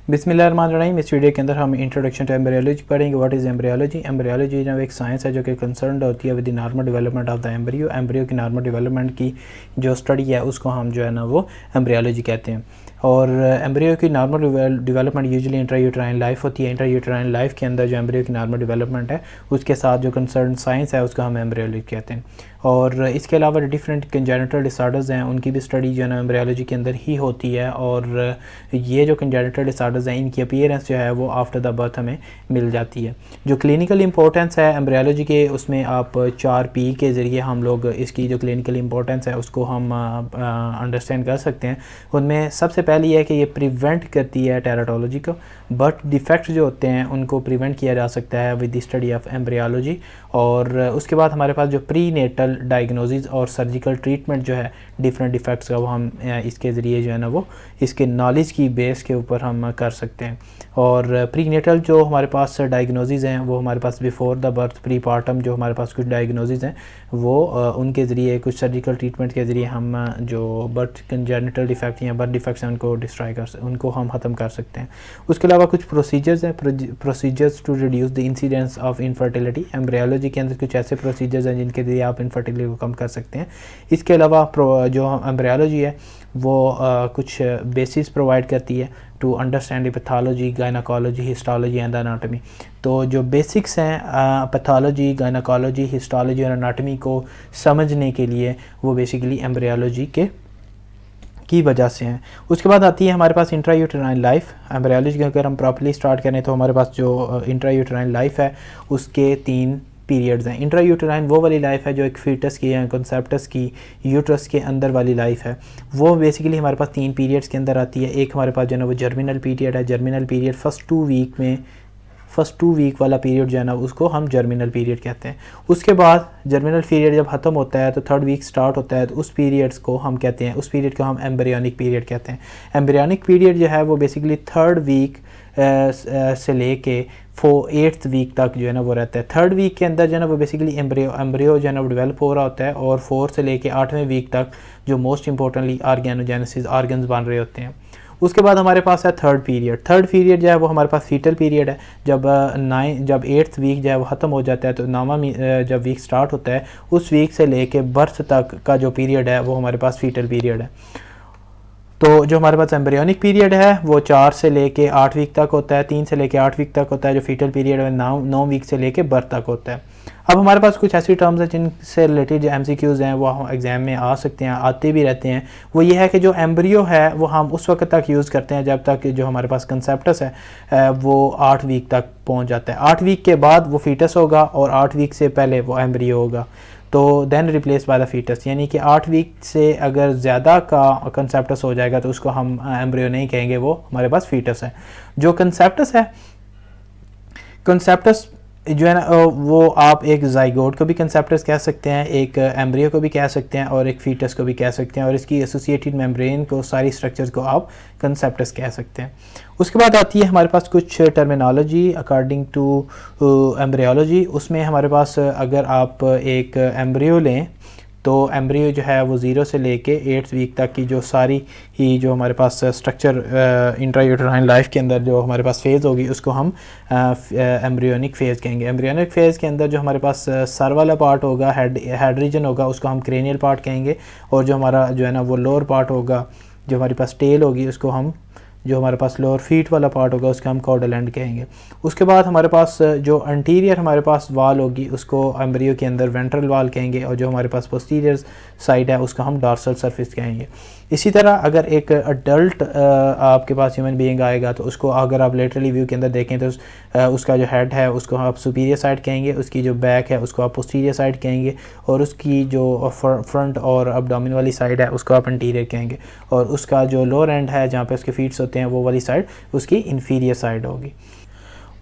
बिस्मिल्लाहिर्रहमानिर्रहीम। इस वीडियो के अंदर हम इंट्रोडक्शन टू एम्ब्रियोलॉजी पढ़ेंगे। What is embryology? एम्ब्रियोलॉजी जो एक साइंस है जो कि कंसर्न होती है with the normal development of the embryo. Embryo की नॉर्मल डेवलपमेंट की जो स्टडी है उसको हम जो है ना वो एम्ब्रियोलॉजी कहते हैं। और एम्ब्रियो की normal development usually intrauterine life होती है। इंट्रायूटेराइन लाइफ के अंदर जो एम्ब्रियो की नॉर्मल डेवलपमेंट है उसके साथ जो कंसर्न साइंस है उसको हम एम्ब्रियोलॉजी कहते हैं। और इसके अलावा डिफरेंट कंजेनिटल डिसऑर्डर्स हैं उनकी भी स्टडी जो है ना एम्ब्रियोलॉजी के अंदर ही होती है। और ये जो कंजेनिटल डिसऑर्डर्स हैं इनकी अपीयरेंस जो है वो आफ्टर द बर्थ हमें मिल जाती है। जो क्लिनिकल इंपॉर्टेंस है एम्ब्रियोलॉजी के उसमें आप 4P के ज़रिए हम लोग इसकी जो क्लिनिकल इंपॉर्टेंस है उसको हम अंडरस्टैंड कर सकते हैं। उनमें सबसे पहली है कि ये प्रिवेंट करती है टेराटोलॉजी को। बर्थ डिफेक्ट जो होते हैं उनको प्रिवेंट किया जा सकता है with the study of embryology. और उसके बाद हमारे पास जो प्री नेटल डायग्नोसिस और सर्जिकल ट्रीटमेंट जो है डिफरेंट डिफेक्ट्स का वो हम इसके ज़रिए जो है ना वो इसके नॉलेज की बेस के ऊपर हम कर सकते हैं। और प्री नेटल जो हमारे पास डायग्नोसिस हैं वो हमारे पास before the birth pre partum जो हमारे पास कुछ डायग्नोसिस हैं वो उनके ज़रिए कुछ सर्जिकल ट्रीटमेंट के ज़रिए हम जो बर्थ कंजेनिटल डिफेक्ट या बर्थ डिफेक्ट्स हैं उनको हम ख़त्म कर सकते हैं। उसके अलावा कुछ प्रोसीजर्स हैं procedures to reduce the incidence of infertility. Embryology के अंदर कुछ ऐसे प्रोसीजर्स हैं जिनके ज़रिए आप इनफर्टिलिटी को कम कर सकते हैं। इसके अलावा जो एम्ब्रियोलॉजी है वो कुछ बेसिस प्रोवाइड करती है to understand pathology, gynaecology, histology and anatomy. तो जो बेसिक्स हैं पैथोलॉजी, गायनाकोलॉजी, हिस्टोलॉजी और एनाटॉमी को समझने के लिए वो बेसिकली एम्ब्रियोलॉजी की वजह से हैं। उसके बाद आती है हमारे पास इंट्रायूटेराइन लाइफ। एम्ब्रियोलॉजी की अगर हम प्रॉपर्ली स्टार्ट करें तो हमारे पास जो इंट्रायूटेराइन लाइफ है उसके 3 पीरियड्स हैं। इंट्रायूटेराइन वो वाली लाइफ है जो एक फीटस की या कंसेप्टस की यूट्रस के अंदर वाली लाइफ है। वो बेसिकली हमारे पास 3 पीरियड्स के अंदर आती है। एक हमारे पास जो है ना वो जर्मिनल पीरियड है। जर्मिनल पीरियड फर्स्ट 2 वीक वाला पीरियड जो है ना उसको हम जर्मिनल पीरियड कहते हैं। उसके बाद जर्मिनल पीरियड जब ख़त्म होता है तो 3rd वीक स्टार्ट होता है तो उस पीरियड्स को हम कहते हैं, उस पीरियड को हम एम्ब्रियोनिक पीरियड कहते हैं। एम्ब्रियोनिक पीरियड जो है वो बेसिकली 3rd वीक से लेके 8th वीक तक जो है ना वो रहता है। 3rd वीक के अंदर जो है ना वो बेसिकली एम्ब्रियो जो है ना वो डेवलप हो रहा होता है और 4 से लेके 8वें वीक तक जो मोस्ट इंपॉर्टेंटली ऑर्गेनोजेनेसिस ऑर्गन्स बन रहे होते हैं। उसके बाद हमारे पास है 3rd पीरियड। 3rd पीरियड जो है वो हमारे पास फीटल पीरियड है। जब 8th वीक जो है वो ख़त्म हो जाता है तो 9वां जब वीक स्टार्ट होता है उस वीक से लेके बर्थ तक का जो पीरियड है वो हमारे पास फीटल पीरियड है। तो जो हमारे पास एम्ब्रियोनिक पीरियड है वो 4 से लेके 8 वीक तक होता है, 3 से लेके 8 वीक तक होता है। जो फीटल पीरियड है 9 वीक से लेके बर्थ तक होता है। अब हमारे पास कुछ ऐसी टर्म्स हैं जिनसे रिलेटेड जो MCQs हैं वो हम एग्ज़ाम में आ सकते हैं, आते भी रहते हैं। वो ये है कि जो एम्ब्रियो है वो हम उस वक्त तक यूज़ करते हैं जब तक जो हमारे पास कंसेप्टस है वो 8 वीक तक पहुंच जाता है। 8 वीक के बाद वो फीटस होगा और 8 वीक से पहले वो एम्ब्रियो होगा। तो then replace by the foetus, यानी कि 8 वीक से अगर ज़्यादा का कंसेप्टस हो जाएगा तो उसको हम एम्ब्रियो नहीं कहेंगे, वो हमारे पास फीटस है। जो कंसेप्टस है, कंसेप्टस जो है ना वो आप एक जाइगोट को भी कंसेप्टस कह सकते हैं, एक एम्ब्रियो को भी कह सकते हैं और एक फीटस को भी कह सकते हैं। और इसकी एसोसिएटेड मेम्ब्रेन को, सारी स्ट्रक्चर्स को आप कंसेप्टस कह सकते हैं। उसके बाद आती है हमारे पास कुछ टर्मिनोलॉजी अकॉर्डिंग टू एम्ब्रियोलॉजी। उसमें हमारे पास अगर आप एक एम्ब्रियो लें तो एम्ब्रियो जो है वो 0 से लेके 8th वीक तक की जो सारी ही जो हमारे पास स्ट्रक्चर इंट्रायूटेराइन लाइफ के अंदर जो हमारे पास फेज़ होगी उसको हम एम्ब्रियोनिक फेज़ कहेंगे। एम्ब्रियोनिक फेज़ के अंदर जो हमारे पास सर वाला पार्ट होगा, हेड रीजन होगा, उसको हम क्रेनियल पार्ट कहेंगे। और जो हमारा जो है ना वो लोअर पार्ट होगा, जो हमारे पास टेल होगी, उसको हम जो हमारे पास लोअर फीट वाला पार्ट होगा उसका हम कॉडल एंड कहेंगे। उसके बाद हमारे पास जो अंटीरियर हमारे पास वाल होगी उसको एम्ब्रियो के अंदर वेंट्रल वाल कहेंगे। और जो हमारे पास पोस्टीरियर साइड है उसका हम डॉर्सल सरफेस कहेंगे। इसी तरह अगर एक अडल्ट आपके पास ह्यूमन बीइंग आएगा तो उसको अगर आप लेटरली व्यू के अंदर देखें तो उसका जो हेड है उसको आप सुपीरियर साइड कहेंगे, उसकी जो बैक है उसको आप पोस्टीरियर साइड कहेंगे और उसकी जो फ्रंट और अब्डोमिन वाली साइड है उसको आप इंटीरियर कहेंगे। और उसका जो लोअर एंड है जहाँ पे उसके फीट्स होते हैं वो वाली साइड उसकी इंफीरियर साइड होगी।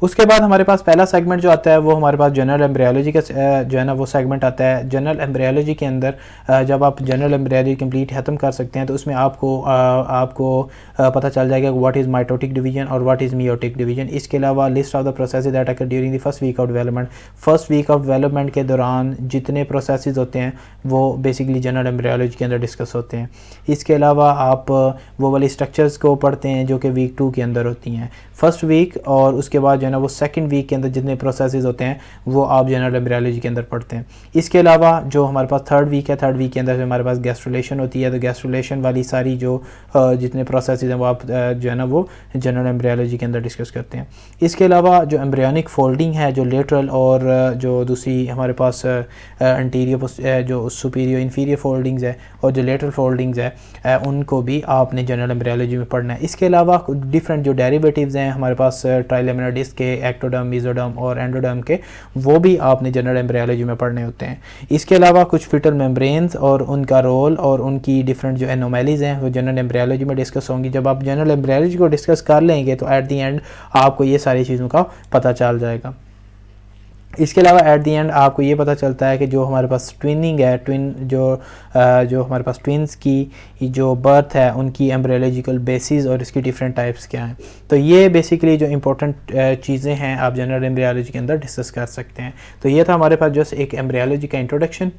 उसके बाद हमारे पास पहला सेगमेंट जो आता है वो हमारे पास जनरल एम्ब्रियोलॉजी का जो है ना वो सेगमेंट आता है। जनरल एम्ब्रियोलॉजी के अंदर जब आप जनरल एम्ब्रियोलॉजी कंप्लीट ख़त्म कर सकते हैं तो उसमें आपको पता चल जाएगा व्हाट इज़ माइटोटिक डिवीजन और व्हाट इज़ मियोटिक डिवीजन। इसके अलावा list of the processes that occur during the first week of development, first week of development के दौरान जितने प्रोसेसेस होते हैं वो बेसिकली जनरल एम्ब्रियोलॉजी के अंदर डिस्कस होते हैं। इसके अलावा आप वो वाली स्ट्रक्चर्स को पढ़ते हैं जो कि वीक 2 के अंदर होती हैं। फर्स्ट वीक और उसके बाद जो है ना वो सेकंड वीक के अंदर जितने प्रोसेसेस होते हैं वो आप जनरल एम्ब्रियोलॉजी के अंदर पढ़ते हैं। इसके अलावा जो हमारे पास थर्ड वीक है, थर्ड वीक के अंदर हमारे पास गैस्ट्रुलेशन होती है, तो गैस्ट्रुलेशन वाली सारी जो जितने प्रोसेसेस हैं वो आप जो है ना वो जनरल एम्ब्रियोलॉजी के अंदर डिस्कस करते हैं। इसके अलावा जो एम्ब्रियोनिक फोल्डिंग है, जो लेटरल और जो दूसरी हमारे पास एंटीरियर जो सुपीरियर इंफीरियर फोल्डिंग्स है और जो लेटरल फोल्डिंग्स है उनको भी आपने जनरल एम्ब्रियोलॉजी में पढ़ना है। इसके अलावा डिफरेंट जो डेरिवेटिव्स हैं हमारे पास ट्राइलेमिनर डिस्क के, एक्टोडर्म, मेसोडर्म और एंडोडर्म के, वो भी आपने जनरल एम्ब्रियोलॉजी में पढ़ने होते हैं। इसके अलावा कुछ फिटल मेम्ब्रेन्स और उनका रोल और उनकी डिफरेंट जो एनोमैलीज़ हैं वो जनरल एम्ब्रियोलॉजी में डिस्कस होंगी। जब आप जनरल एम्ब्रियोलॉजी को डिस्कस कर लेंगे तो एट दी एंड आपको ये सारी चीज़ों का पता चल जाएगा। इसके अलावा एट दी एंड आपको ये पता चलता है कि जो हमारे पास ट्विनिंग है, जो हमारे पास ट्विन्स की जो बर्थ है उनकी एम्ब्रियोलॉजिकल बेसिस और इसकी डिफरेंट टाइप्स क्या हैं। तो ये बेसिकली जो इंपॉर्टेंट चीज़ें हैं आप जनरल एम्ब्रियोलॉजी के अंदर डिस्कस कर सकते हैं। तो ये था हमारे पास जस्ट एक एम्ब्रियोलॉजी का इंट्रोडक्शन।